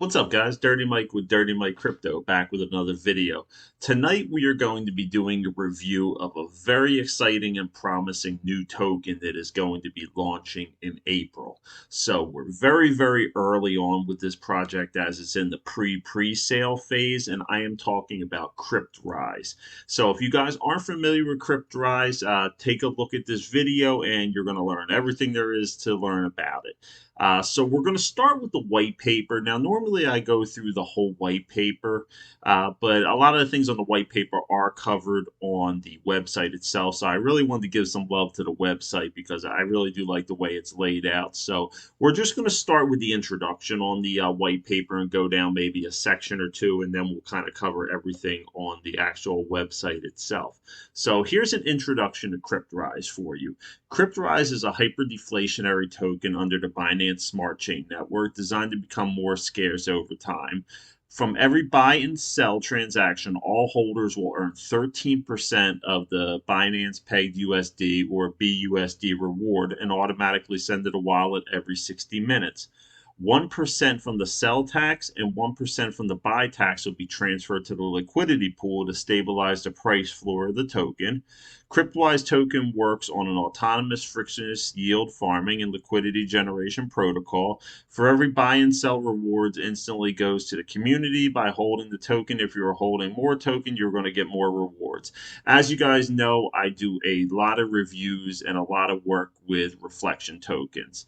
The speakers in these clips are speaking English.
What's up, guys? Dirty Mike with Dirty Mike Crypto back with another video. Tonight, we are going to be doing a review of a very exciting and promising new token that is going to be launching in April. So, we're very early on with this project as it's in the pre-sale phase, and I am talking about Cryptrise. So, if you guys aren't familiar with Cryptrise, take a look at this video and you're going to learn everything there is to learn about it. So we're going to start with the white paper. Now, normally I go through the whole white paper, but a lot of the things on the white paper are covered on the website itself. So I really wanted to give some love to the website because I really do like the way it's laid out. So we're just going to start with the introduction on the white paper and go down maybe a section or two, and then we'll kind of cover everything on the actual website itself. So here's an introduction to Cryptrise for you. Cryptrise is a hyperdeflationary token under the Binance Smart Chain network designed to become more scarce over time. From every buy and sell transaction, all holders will earn 13% of the Binance pegged USD or BUSD reward and automatically send to the wallet every 60 minutes. 1% from the sell tax and 1% from the buy tax will be transferred to the liquidity pool to stabilize the price floor of the token. Cryptwise token works on an autonomous frictionless yield farming and liquidity generation protocol. For every buy and sell rewards instantly goes to the community by holding the token. If you're holding more token, you're going to get more rewards. As you guys know, I do a lot of reviews and a lot of work with reflection tokens.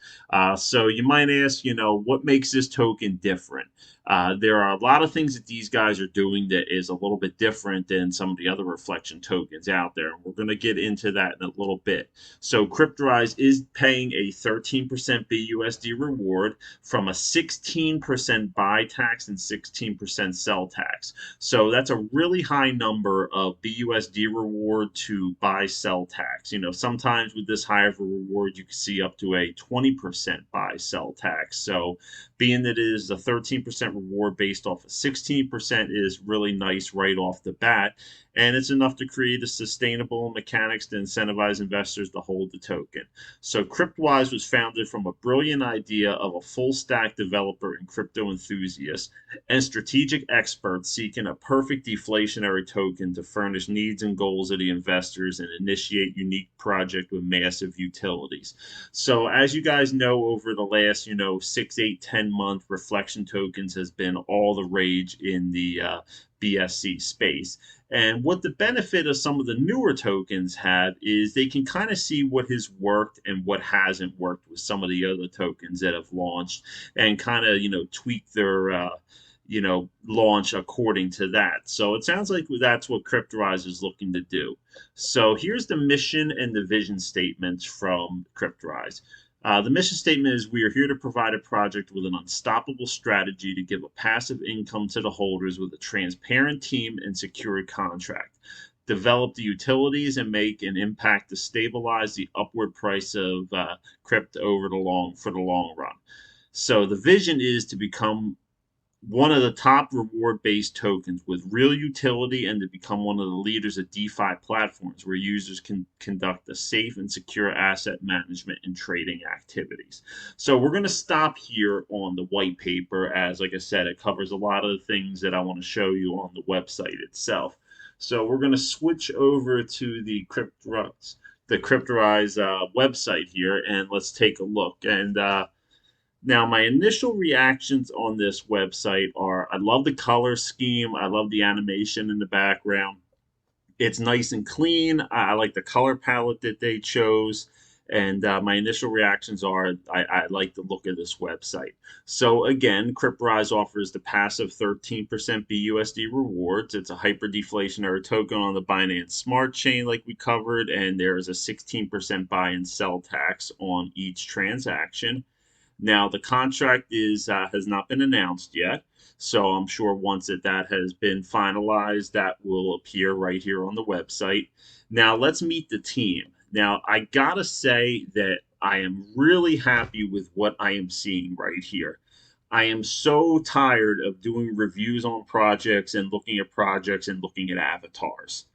So you might ask, what makes this token different? There are a lot of things that these guys are doing that is a little bit different than some of the other reflection tokens out there. And we're going to get into that in a little bit. So Cryptrise is paying a 13% BUSD reward from a 16% buy tax and 16% sell tax. So that's a really high number of BUSD reward to buy sell tax. Sometimes with this high of a reward, you can see up to a 20% buy sell tax. So being that it is a 13% reward based off of 16% is really nice right off the bat. And it's enough to create a sustainable mechanics to incentivize investors to hold the token. So Cryptwise was founded from a brilliant idea of a full stack developer and crypto enthusiast and strategic experts seeking a perfect deflationary token to furnish needs and goals of the investors and initiate unique project with massive utilities. So as you guys know, over the last 6, 8, 10 month, reflection tokens has been all the rage in the BSC space. And what the benefit of some of the newer tokens have is they can kind of see what has worked and what hasn't worked with some of the other tokens that have launched and kind of, tweak their, launch according to that. So it sounds like that's what Cryptrise is looking to do. So here's the mission and the vision statements from Cryptrise. The mission statement is we are here to provide a project with an unstoppable strategy to give a passive income to the holders with a transparent team and secure contract. Develop the utilities and make an impact to stabilize the upward price of crypto for the long run. So the vision is to become one of the top reward based tokens with real utility and to become one of the leaders of DeFi platforms where users can conduct a safe and secure asset management and trading activities. So we're going to stop here on the white paper as, like I said, it covers a lot of the things that I want to show you on the website itself. So we're going to switch over to the Cryptrise website here and let's take a look. And now, my initial reactions on this website are I love the color scheme, I love the animation in the background. It's nice and clean. I like the color palette that they chose. And my initial reactions are I like the look of this website. So, again, Cryptrise offers the passive 13% BUSD rewards. It's a hyper deflationary token on the Binance Smart Chain, like we covered, and there is a 16% buy and sell tax on each transaction. Now, the contract has not been announced yet, so I'm sure once that has been finalized, that will appear right here on the website. Now, let's meet the team. Now, I gotta say that I am really happy with what I am seeing right here. I am so tired of doing reviews on projects and looking at avatars.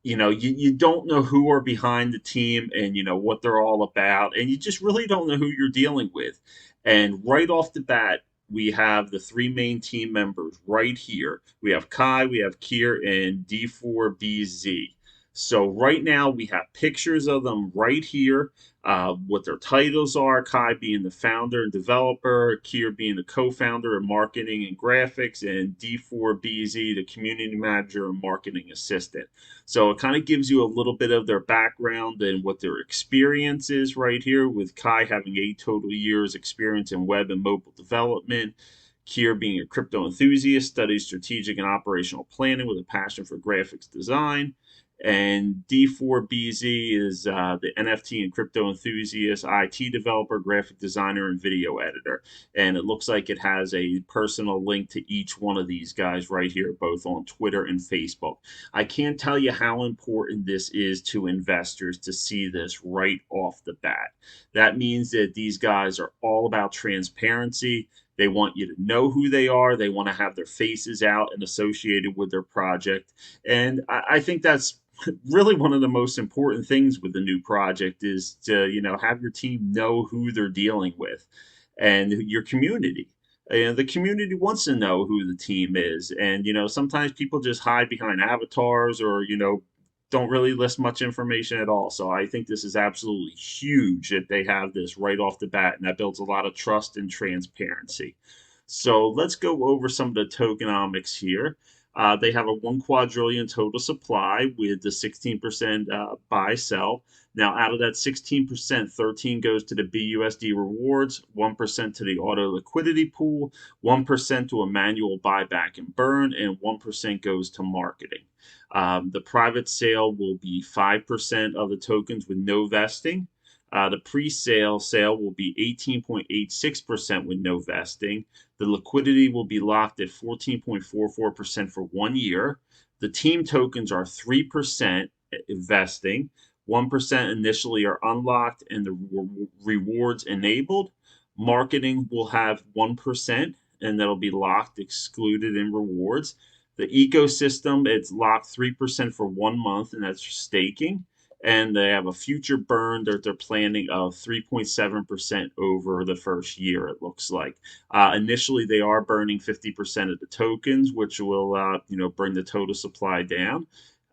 You don't know who are behind the team and what they're all about, and you just really don't know who you're dealing with. And right off the bat, we have the three main team members right here. We have Kai, we have Kier, and D4BZ. So right now we have pictures of them right here, what their titles are. Kai being the founder and developer, Kier being the co-founder of marketing and graphics, and D4BZ, the community manager and marketing assistant. So it kind of gives you a little bit of their background and what their experience is right here, with Kai having 8 total years experience in web and mobile development. Kier being a crypto enthusiast, studies strategic and operational planning with a passion for graphics design. And D4BZ is the NFT and crypto enthusiast, IT developer, graphic designer, and video editor. And it looks like it has a personal link to each one of these guys right here, both on Twitter and Facebook. I can't tell you how important this is to investors to see this right off the bat. That means that these guys are all about transparency. They want you to know who they are. They want to have their faces out and associated with their project. And I think that's really one of the most important things with the new project, is to, have your team know who they're dealing with, and your community. And the community wants to know who the team is. And, sometimes people just hide behind avatars, or, don't really list much information at all. So I think this is absolutely huge that they have this right off the bat, and that builds a lot of trust and transparency. So let's go over some of the tokenomics here. They have a 1 quadrillion total supply with the 16% buy sell. Now, out of that 16%, 13 goes to the BUSD rewards, 1% to the auto liquidity pool, 1% to a manual buyback and burn, and 1% goes to marketing. The private sale will be 5% of the tokens with no vesting. The pre-sale sale will be 18.86% with no vesting. The liquidity will be locked at 14.44% for 1 year. The team tokens are 3% investing. 1% initially are unlocked and the rewards enabled. Marketing will have 1%, and that'll be locked, excluded in rewards. The ecosystem, it's locked 3% for 1 month, and that's staking. And they have a future burn that they're planning of 3.7% over the first year, it looks like. Initially, they are burning 50% of the tokens, which will, bring the total supply down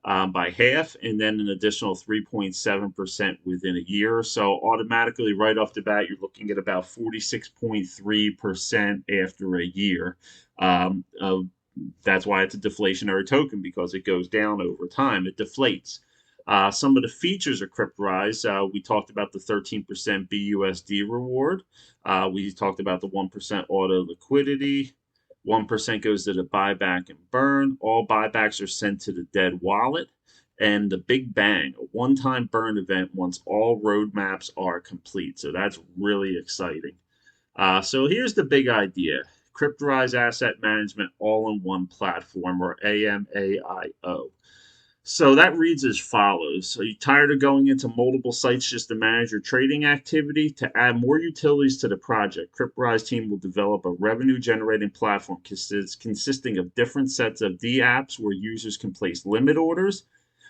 by half, and then an additional 3.7% within a year or so. Automatically, right off the bat, you're looking at about 46.3% after a year. That's why it's a deflationary token, because it goes down over time. It deflates. Some of the features of Cryptrise, we talked about the 13% BUSD reward. We talked about the 1% auto liquidity. 1% goes to the buyback and burn. All buybacks are sent to the dead wallet. And the Big Bang, a one-time burn event once all roadmaps are complete. So that's really exciting. So here's the big idea. Cryptrise Asset Management All-in-One Platform, or AMAIO. So that reads as follows. Are you tired of going into multiple sites just to manage your trading activity? To add more utilities to the project, Cryptrise team will develop a revenue-generating platform consisting of different sets of D apps where users can place limit orders.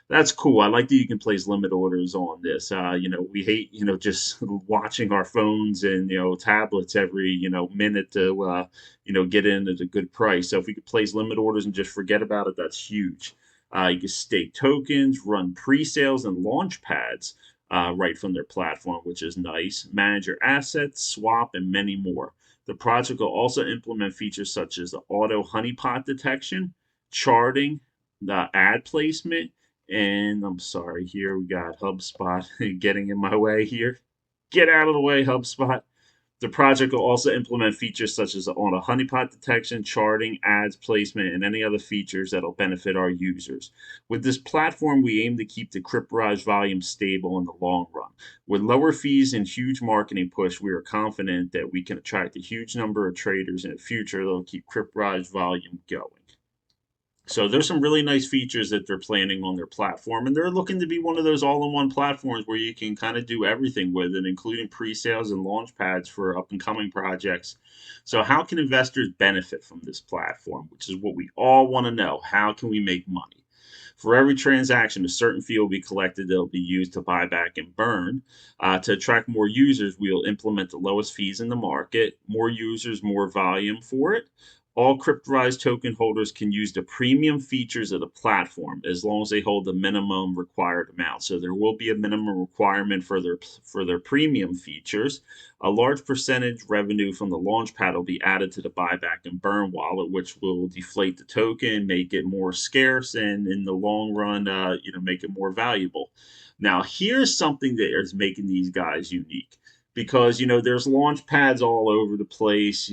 That's cool. I like that you can place limit orders on this. We hate, just watching our phones and, tablets every, minute to, get in at a good price. So if we could place limit orders and just forget about it, that's huge. You can stake tokens, run pre-sales and launch pads right from their platform, which is nice. Manage your assets, swap, and many more. The project will also implement features such as the auto honeypot detection, charting, the ad placement, and I'm sorry, here we got HubSpot getting in my way here. Get out of the way, HubSpot. The project will also implement features such as auto honeypot detection, charting, ads placement, and any other features that will benefit our users. With this platform, we aim to keep the Cryptrise volume stable in the long run. With lower fees and huge marketing push, we are confident that we can attract a huge number of traders in the future that will keep Cryptrise volume going. So there's some really nice features that they're planning on their platform, and they're looking to be one of those all-in-one platforms where you can kind of do everything with it, including pre-sales and launch pads for up-and-coming projects. So how can investors benefit from this platform, which is what we all want to know? How can we make money? For every transaction, a certain fee will be collected that will be used to buy back and burn. To attract more users, we will implement the lowest fees in the market. More users, more volume for it. All Cryptrise token holders can use the premium features of the platform as long as they hold the minimum required amount. So there will be a minimum requirement for their premium features. A large percentage revenue from the launchpad will be added to the buyback and burn wallet, which will deflate the token, make it more scarce, and in the long run, make it more valuable. Now, here's something that is making these guys unique because there's launch pads all over the place.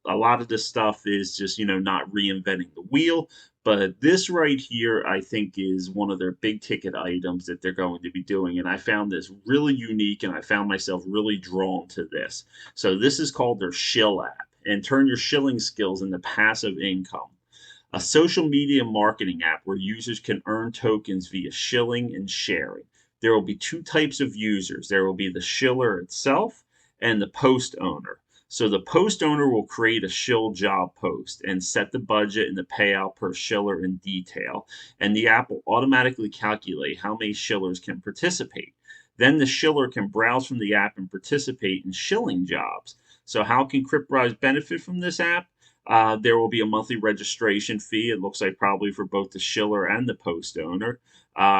A lot of this stuff is just not reinventing the wheel, but this right here I think is one of their big ticket items that they're going to be doing, and I found this really unique, and I found myself really drawn to this. So this is called their Schill app, and turn your shilling skills into passive income. A social media marketing app where users can earn tokens via shilling and sharing. There will be two types of users. There will be the shiller itself and the post owner. So the post owner will create a shill job post and set the budget and the payout per shiller in detail, and the app will automatically calculate how many shillers can participate. Then the shiller can browse from the app and participate in shilling jobs. So how can Cryptrise benefit from this app? There will be a monthly registration fee. It looks like probably for both the shiller and the post owner.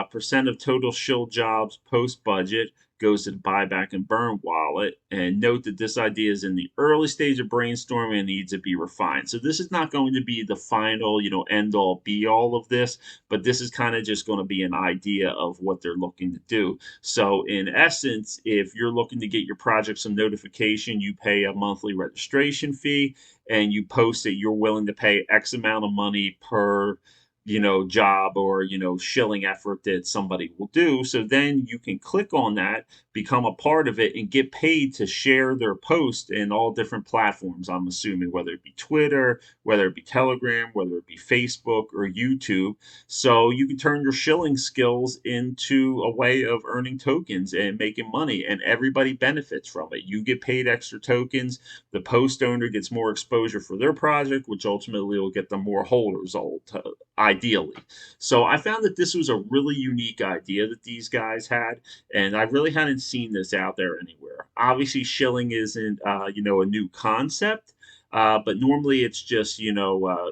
Percent of total shill jobs post budget goes to the buyback and burn wallet. And note that this idea is in the early stage of brainstorming and needs to be refined. So this is not going to be the final, end all be all of this, but this is kind of just going to be an idea of what they're looking to do. So in essence, if you're looking to get your project some notification, you pay a monthly registration fee and you post that you're willing to pay X amount of money per job or shilling effort that somebody will do. So then you can click on that, become a part of it, and get paid to share their post in all different platforms. I'm assuming whether it be Twitter, whether it be Telegram, whether it be Facebook or YouTube. So you can turn your shilling skills into a way of earning tokens and making money, and everybody benefits from it. You get paid extra tokens, the post owner gets more exposure for their project, which ultimately will get them more holders, ideally. So I found that this was a really unique idea that these guys had, and I really hadn't seen this out there anywhere. Obviously, shilling isn't, a new concept. But normally it's just,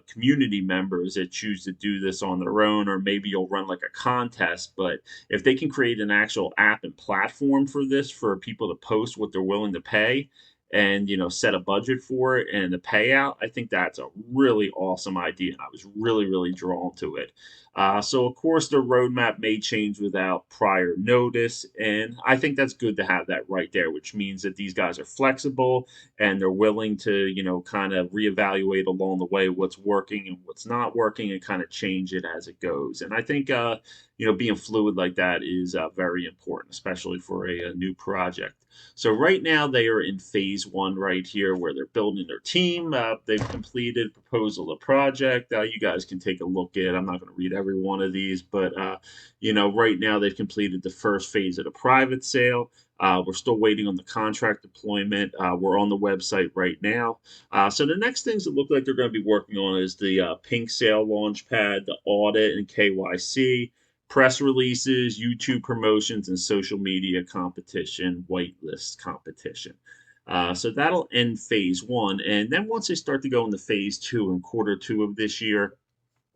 community members that choose to do this on their own, or maybe you'll run like a contest. But if they can create an actual app and platform for this, for people to post what they're willing to pay and, set a budget for it and a payout, I think that's a really awesome idea. And I was really, really drawn to it. So, of course, the roadmap may change without prior notice. And I think that's good to have that right there, which means that these guys are flexible and they're willing to, kind of reevaluate along the way what's working and what's not working and kind of change it as it goes. And I think, being fluid like that is very important, especially for a new project. So right now they are in phase one right here where they're building their team. They've completed proposal of project. You guys can take a look at. I'm not going to read every one of these, but right now they've completed the first phase of the private sale. We're still waiting on the contract deployment. We're on the website right now. So the next things that look like they're going to be working on is the pink sale launchpad, the audit and KYC, press releases, YouTube promotions, and social media competition, whitelist competition. So that'll end phase one. And then once they start to go into phase two in quarter two of this year,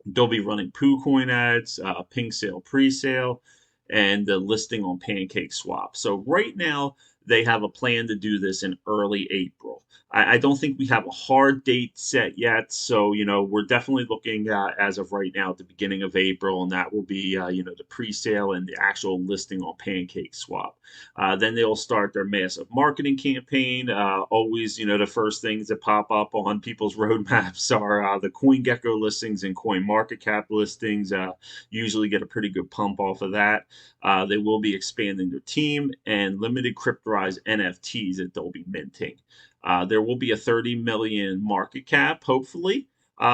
they'll be running PooCoin ads, pink sale pre-sale, and the listing on Pancake Swap. So right now they have a plan to do this in early April. I don't think we have a hard date set yet, so we're definitely looking as of right now at the beginning of April, and that will be the pre-sale and the actual listing on Pancake Swap. Then they'll start their massive marketing campaign. Always, the first things that pop up on people's roadmaps are the CoinGecko listings and CoinMarketCap listings. Usually get a pretty good pump off of that. They will be expanding their team and limited Cryptrise NFTs that they'll be minting. There will be a 30 million market cap, hopefully,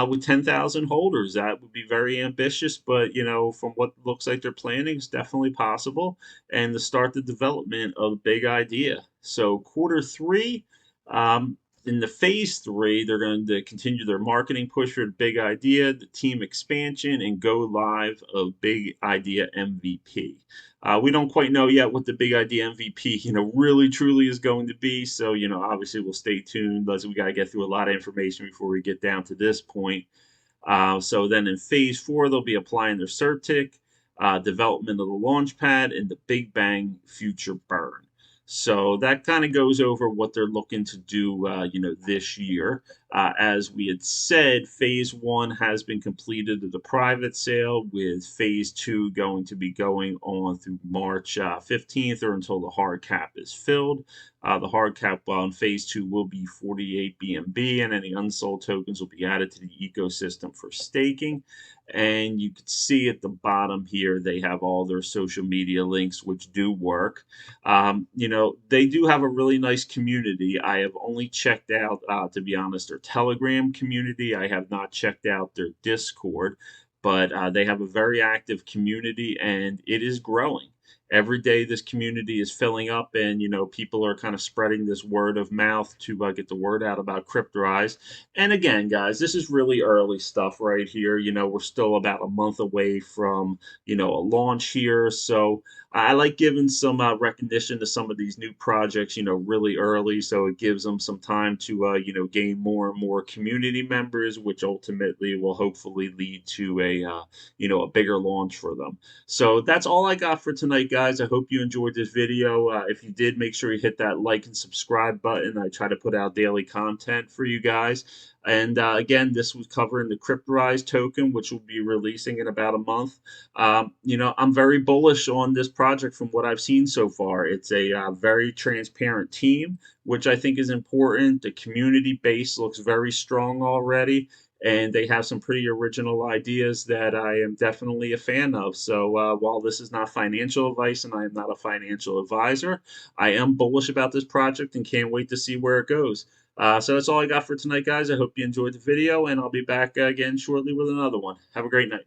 with 10,000 holders. That would be very ambitious, but from what looks like they're planning, it's definitely possible. And to start the development of the big idea. So quarter three, In the phase three, they're going to continue their marketing push for the big idea, the team expansion, and go live of big idea MVP. We don't quite know yet what the big idea MVP, really truly is going to be. So, obviously we'll stay tuned. We got to get through a lot of information before we get down to this point. So then in phase four, they'll be applying their CertIC, development of the launch pad, and the Big Bang future burn. So that kind of goes over what they're looking to do, this year. As we had said, phase one has been completed at the private sale, with phase two going to be going on through March 15th or until the hard cap is filled. The hard cap on phase two will be 48 BNB, and any unsold tokens will be added to the ecosystem for staking. And you can see at the bottom here, they have all their social media links, which do work. They do have a really nice community. I have only checked out, to be honest, their Telegram community. I have not checked out their Discord, but they have a very active community and it is growing. Every day, this community is filling up, and people are kind of spreading this word of mouth to get the word out about Cryptrise. And again, guys, this is really early stuff right here. We're still about a month away from a launch here, so I like giving some recognition to some of these new projects, really early, so it gives them some time to, gain more and more community members, which ultimately will hopefully lead to a bigger launch for them. So that's all I got for tonight, guys. I hope you enjoyed this video. If you did, make sure you hit that like and subscribe button. I try to put out daily content for you guys. And again, this was covering the Cryptrise token, which will be releasing in about a month. I'm very bullish on this project from what I've seen so far. It's a very transparent team, which I think is important. The community base looks very strong already, and they have some pretty original ideas that I am definitely a fan of. So while this is not financial advice and I am not a financial advisor, I am bullish about this project and can't wait to see where it goes. So that's all I got for tonight, guys. I hope you enjoyed the video, and I'll be back again shortly with another one. Have a great night.